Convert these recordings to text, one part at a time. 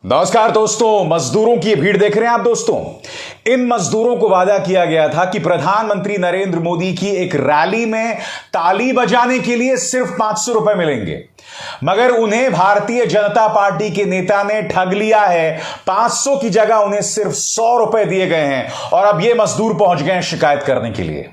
नमस्कार दोस्तों, मजदूरों की भीड़ देख रहे हैं आप दोस्तों। इन मजदूरों को वादा किया गया था कि प्रधानमंत्री नरेंद्र मोदी की एक रैली में ताली बजाने के लिए सिर्फ 500 रुपए मिलेंगे, मगर उन्हें भारतीय जनता पार्टी के नेता ने ठग लिया है। 500 की जगह उन्हें सिर्फ 100 रुपए दिए गए हैं और अब ये मजदूर पहुंच गए हैं शिकायत करने के लिए।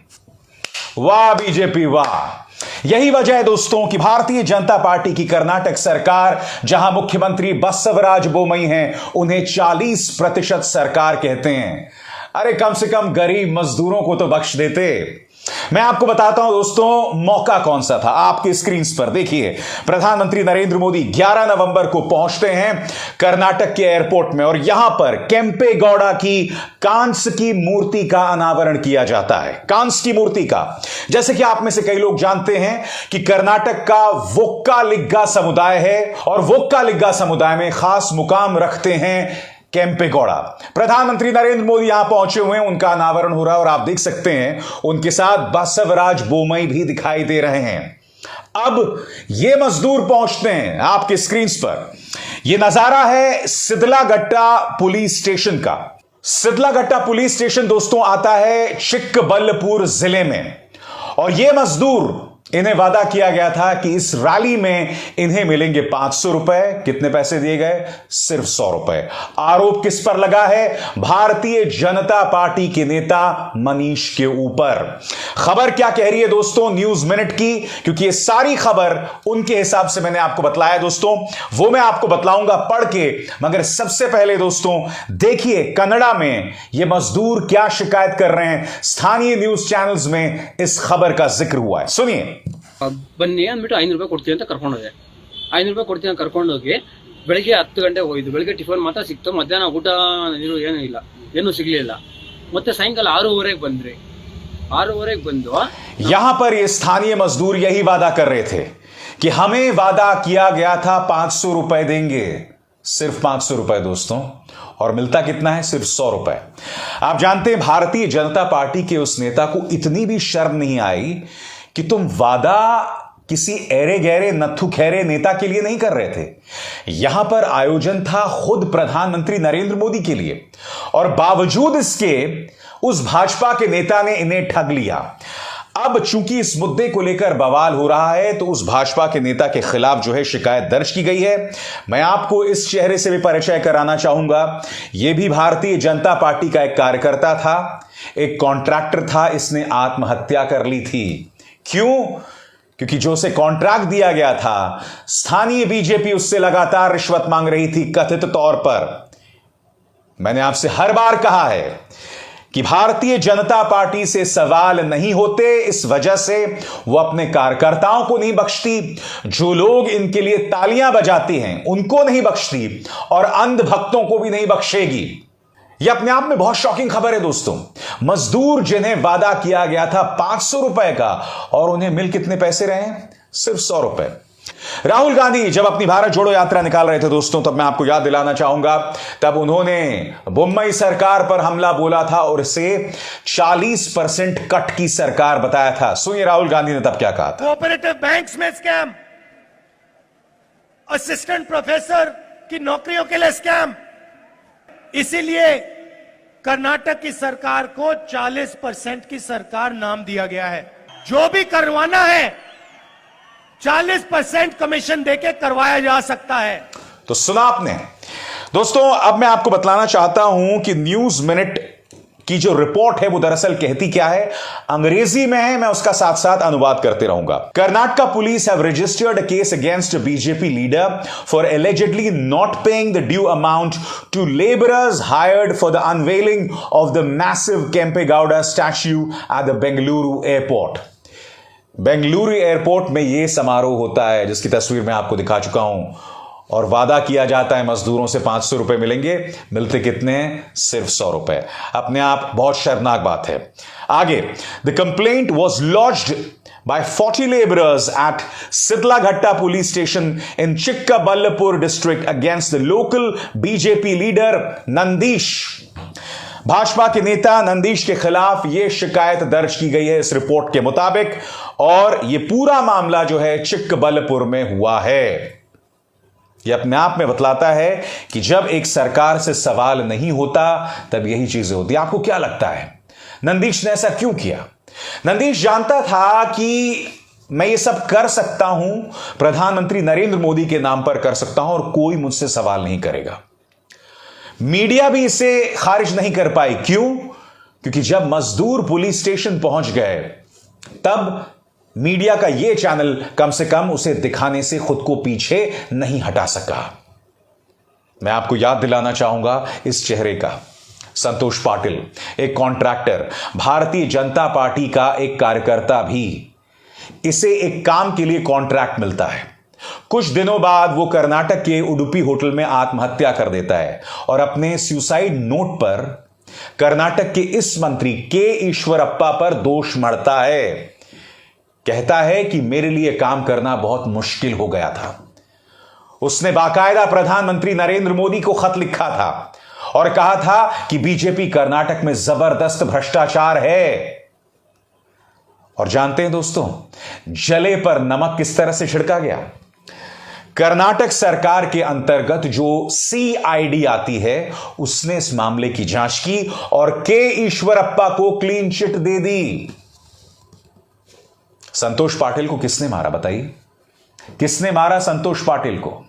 वाह बीजेपी वाह। यही वजह है दोस्तों कि भारतीय जनता पार्टी की कर्नाटक सरकार, जहां मुख्यमंत्री बसवराज बोमई हैं, उन्हें 40% सरकार कहते हैं। अरे कम से कम गरीब मजदूरों को तो बख्श देते। मैं आपको बताता हूं दोस्तों, मौका कौन सा था। आपकी स्क्रीन पर देखिए, प्रधानमंत्री नरेंद्र मोदी 11 नवंबर को पहुंचते हैं कर्नाटक के एयरपोर्ट में और यहां पर केम्पे गौड़ा की कांस की मूर्ति का अनावरण किया जाता है। कांस की मूर्ति का, जैसे कि आप में से कई लोग जानते हैं कि कर्नाटक का वोक्कालिगा समुदाय है और वोक्कालिगा समुदाय में खास मुकाम रखते हैं केम्पे गौड़ा। प्रधानमंत्री नरेंद्र मोदी यहां पहुंचे हुए हैं, उनका अनावरण हो रहा है और आप देख सकते हैं उनके साथ बसवराज बोमई भी दिखाई दे रहे हैं। अब ये मजदूर पहुंचते हैं आपके स्क्रीन पर। यह नजारा है सिदलाघट्टा पुलिस स्टेशन का। सिदलाघट्टा पुलिस स्टेशन दोस्तों आता है चिक्कबल्लपुर जिले में और यह मजदूर, इन्हें वादा किया गया था कि इस रैली में इन्हें मिलेंगे 500 रुपए। कितने पैसे दिए गए? सिर्फ 100 रुपए। आरोप किस पर लगा है? भारतीय जनता पार्टी के नेता मनीष के ऊपर। खबर क्या कह रही है दोस्तों न्यूज मिनट की, क्योंकि ये सारी खबर उनके हिसाब से मैंने आपको बतलाया दोस्तों, वो मैं आपको बतलाऊंगा पढ़ के। मगर सबसे पहले दोस्तों देखिए कन्नड़ा में ये मजदूर क्या शिकायत कर रहे हैं। स्थानीय न्यूज चैनल्स में इस खबर का जिक्र हुआ है, सुनिए। ಬನ್ನಿ ಅಂದ್ಬಿಟ್ಟು 500 ರೂಪಾಯಿ ಕೊಡ್ತೀವಿ ಅಂತ ಕರ್ಕೊಂಡೋದೆ. 500 ರೂಪಾಯಿ ಕೊಡ್ತೀವಿ ಅಂತ ಕರ್ಕೊಂಡೋಗಿ ಬೆಳಿಗ್ಗೆ 10 ಗಂಟೆಗೆ ಹೋಗಿದ್ದು. ಬೆಳಿಗ್ಗೆ ಟಿಫನ್ ಮಾತ್ರ ಸಿಕ್ತು, ಮಧ್ಯಾಹ್ನ ಊಟ ನೀರು ಏನೂ ಇಲ್ಲ, ಏನೂ ಸಿಗ್ಲಿಲ್ಲ. ಮತ್ತೆ ಸಾಯಂಕಾಲ 6:30ಗೆ ಬಂದ್ರಿ. 6:30ಗೆ ಬಂದು यहां पर ये स्थानीय मजदूर यही वादा कर रहे थे कि हमें वादा किया गया था 500 रुपए देंगे। सिर्फ 500 रुपए दोस्तों, और मिलता कितना है? सिर्फ 100 रुपए। आप जानते हैं भारतीय जनता पार्टी के उस नेता को इतनी भी शर्म नहीं आई कि तुम वादा किसी ऐरे गहरे नत्थु खैरे नेता के लिए नहीं कर रहे थे। यहां पर आयोजन था खुद प्रधानमंत्री नरेंद्र मोदी के लिए और बावजूद इसके उस भाजपा के नेता ने इन्हें ठग लिया। अब चूंकि इस मुद्दे को लेकर बवाल हो रहा है तो उस भाजपा के नेता के खिलाफ जो है शिकायत दर्ज की गई है। मैं आपको इस चेहरे से भी परिचय कराना चाहूंगा। यह भी भारतीय जनता पार्टी का एक कार्यकर्ता था, एक कॉन्ट्रैक्टर था, इसने आत्महत्या कर ली थी। क्यों? क्योंकि जो उसे कॉन्ट्रैक्ट दिया गया था, स्थानीय बीजेपी उससे लगातार रिश्वत मांग रही थी कथित तौर पर। मैंने आपसे हर बार कहा है कि भारतीय जनता पार्टी से सवाल नहीं होते, इस वजह से वो अपने कार्यकर्ताओं को नहीं बख्शती। जो लोग इनके लिए तालियां बजाते हैं उनको नहीं बख्शती और अंधभक्तों को भी नहीं बख्शेगी। यह अपने आप में बहुत शॉकिंग खबर है दोस्तों। मजदूर जिन्हें वादा किया गया था 500 रुपए का, और उन्हें मिल कितने पैसे रहे हैं? सिर्फ 100 रुपए। राहुल गांधी जब अपनी भारत जोड़ो यात्रा निकाल रहे थे दोस्तों, तब मैं आपको याद दिलाना चाहूंगा, तब उन्होंने बोम्मई सरकार पर हमला बोला था और इसे 40% कट की सरकार बताया था। सुनिए राहुल गांधी ने तब क्या कहा था। कोऑपरेटिव बैंक्स में स्कैम, असिस्टेंट प्रोफेसर की नौकरियों के लिए स्कैम, इसीलिए कर्नाटक की सरकार को 40% की सरकार नाम दिया गया है। जो भी करवाना है 40% कमीशन देके करवाया जा सकता है। तो सुना आपने दोस्तों। अब मैं आपको बतलाना चाहता हूं कि न्यूज मिनट की जो रिपोर्ट है वो दरअसल कहती क्या है। अंग्रेजी में है, मैं उसका साथ साथ अनुवाद करते रहूंगा। Karnataka police have registered a case against BJP leader for allegedly not paying the due amount to labourers hired for the unveiling of the massive Kempegowda statue at the Bengaluru airport. Bengaluru airport में यह समारोह होता है जिसकी तस्वीर मैं आपको दिखा चुका हूं, और वादा किया जाता है मजदूरों से 500 रुपए मिलेंगे। मिलते कितने हैं? सिर्फ 100 रुपए। अपने आप बहुत शर्मनाक बात है। आगे, the complaint was launched by 40 laborers at Sidlaghatta police station in Chikkaballapur district against the local BJP leader Nandish। Bhajpa के नेता नंदीश के खिलाफ यह शिकायत दर्ज की गई है इस रिपोर्ट के मुताबिक, और यह पूरा मामला जो है चिक्कबल्लपुर में हुआ है। यह अपने आप में बतलाता है कि जब एक सरकार से सवाल नहीं होता तब यही चीजें होती। आपको क्या लगता है नंदीश ने ऐसा क्यों किया? नंदीश जानता था कि मैं ये सब कर सकता हूं, प्रधानमंत्री नरेंद्र मोदी के नाम पर कर सकता हूं और कोई मुझसे सवाल नहीं करेगा। मीडिया भी इसे खारिज नहीं कर पाई। क्यों? क्योंकि जब मजदूर पुलिस स्टेशन पहुंच गए तब मीडिया का यह चैनल कम से कम उसे दिखाने से खुद को पीछे नहीं हटा सका। मैं आपको याद दिलाना चाहूंगा इस चेहरे का, संतोष पाटिल, एक कॉन्ट्रैक्टर, भारतीय जनता पार्टी का एक कार्यकर्ता भी। इसे एक काम के लिए कॉन्ट्रैक्ट मिलता है। कुछ दिनों बाद वो कर्नाटक के उडुपी होटल में आत्महत्या कर देता है और अपने सुसाइड नोट पर कर्नाटक के इस मंत्री के ईश्वरप्पा पर दोष मढ़ता है। कहता है कि मेरे लिए काम करना बहुत मुश्किल हो गया था। उसने बाकायदा प्रधानमंत्री नरेंद्र मोदी को खत लिखा था और कहा था कि बीजेपी कर्नाटक में जबरदस्त भ्रष्टाचार है। और जानते हैं दोस्तों, जले पर नमक किस तरह से छिड़का गया? कर्नाटक सरकार के अंतर्गत जो CID आती है उसने इस मामले की जांच की और के ईश्वरप्पा को क्लीन चिट दे दी। संतोष पाटिल को किसने मारा बताइए? किसने मारा संतोष पाटिल को?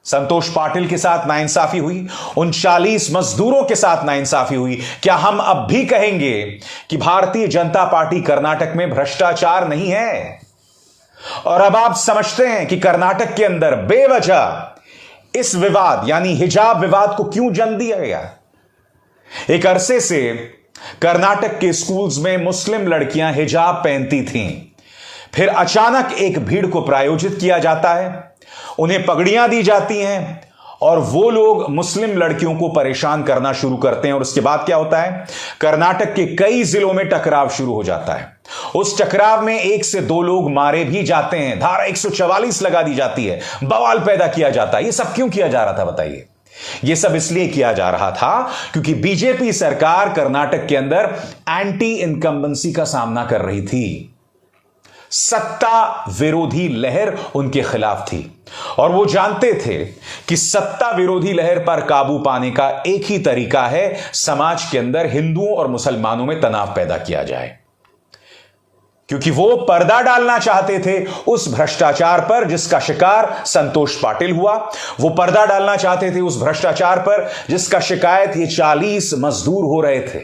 संतोष पाटिल के साथ नाइंसाफी हुई, 39 मजदूरों के साथ नाइंसाफी हुई। क्या हम अब भी कहेंगे कि भारतीय जनता पार्टी कर्नाटक में भ्रष्टाचार नहीं है? और अब आप समझते हैं कि कर्नाटक के अंदर बेवजह इस विवाद यानी हिजाब विवाद को क्यों जन्म दिया गया? एक अरसे से कर्नाटक के स्कूल्स में मुस्लिम लड़कियां हिजाब पहनती थीं। फिर अचानक एक भीड़ को प्रायोजित किया जाता है, उन्हें पगड़ियां दी जाती हैं और वो लोग मुस्लिम लड़कियों को परेशान करना शुरू करते हैं। और उसके बाद क्या होता है? कर्नाटक के कई जिलों में टकराव शुरू हो जाता है। उस टकराव में 1 से 2 लोग मारे भी जाते हैं, धारा 144 लगा दी जाती है, बवाल पैदा किया जाता है। यह सब क्यों किया जा रहा था बताइए? यह सब इसलिए किया जा रहा था क्योंकि बीजेपी सरकार कर्नाटक के अंदर एंटी इनकम्बेंसी का सामना कर रही थी। सत्ता विरोधी लहर उनके खिलाफ थी और वो जानते थे कि सत्ता विरोधी लहर पर काबू पाने का एक ही तरीका है, समाज के अंदर हिंदुओं और मुसलमानों में तनाव पैदा किया जाए। क्योंकि वो पर्दा डालना चाहते थे उस भ्रष्टाचार पर जिसका शिकार संतोष पाटिल हुआ। वो पर्दा डालना चाहते थे उस भ्रष्टाचार पर जिसका शिकायत ये 40 मजदूर हो रहे थे।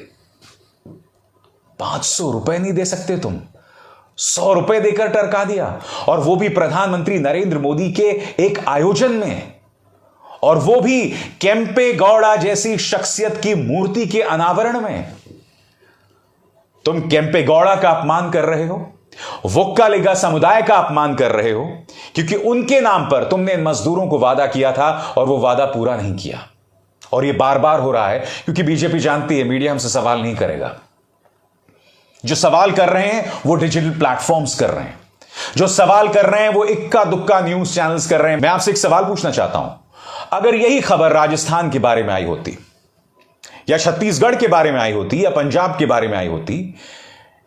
500 रुपए नहीं दे सकते तुम, 100 रुपए देकर टरका दिया, और वो भी प्रधानमंत्री नरेंद्र मोदी के एक आयोजन में, और वो भी केम्पे गौड़ा जैसी शख्सियत की मूर्ति के अनावरण में। तुम केम्पे गौड़ा का अपमान कर रहे हो, वोक्कालिगा समुदाय का अपमान कर रहे हो, क्योंकि उनके नाम पर तुमने इन मजदूरों को वादा किया था और वो वादा पूरा नहीं किया। और ये बार बार हो रहा है क्योंकि बीजेपी जानती है मीडिया हमसे सवाल नहीं करेगा। जो सवाल कर रहे हैं वो डिजिटल प्लेटफॉर्म्स कर रहे हैं, जो सवाल कर रहे हैं वो इक्का दुक्का न्यूज चैनल्स कर रहे हैं। मैं आपसे एक सवाल पूछना चाहता हूं, अगर यही खबर राजस्थान के बारे में आई होती या छत्तीसगढ़ के बारे में आई होती या पंजाब के बारे में आई होती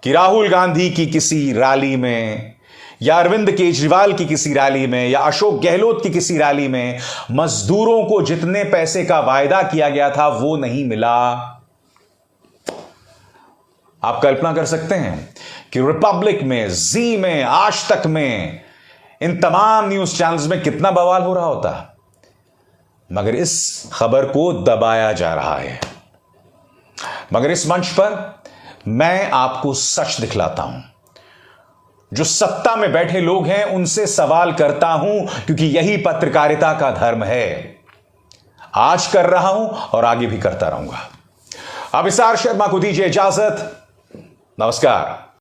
कि राहुल गांधी की किसी रैली में या अरविंद केजरीवाल की किसी रैली में या अशोक गहलोत की किसी रैली में मजदूरों को जितने पैसे का वायदा किया गया था वो नहीं मिला, आप कल्पना कर सकते हैं कि रिपब्लिक में, जी में, आज तक में, इन तमाम न्यूज चैनल्स में कितना बवाल हो रहा होता। मगर इस खबर को दबाया जा रहा है। मगर इस मंच पर मैं आपको सच दिखलाता हूं। जो सत्ता में बैठे लोग हैं उनसे सवाल करता हूं, क्योंकि यही पत्रकारिता का धर्म है। आज कर रहा हूं और आगे भी करता रहूंगा। अभिसार शर्मा को दीजिए इजाजत। नमस्कार।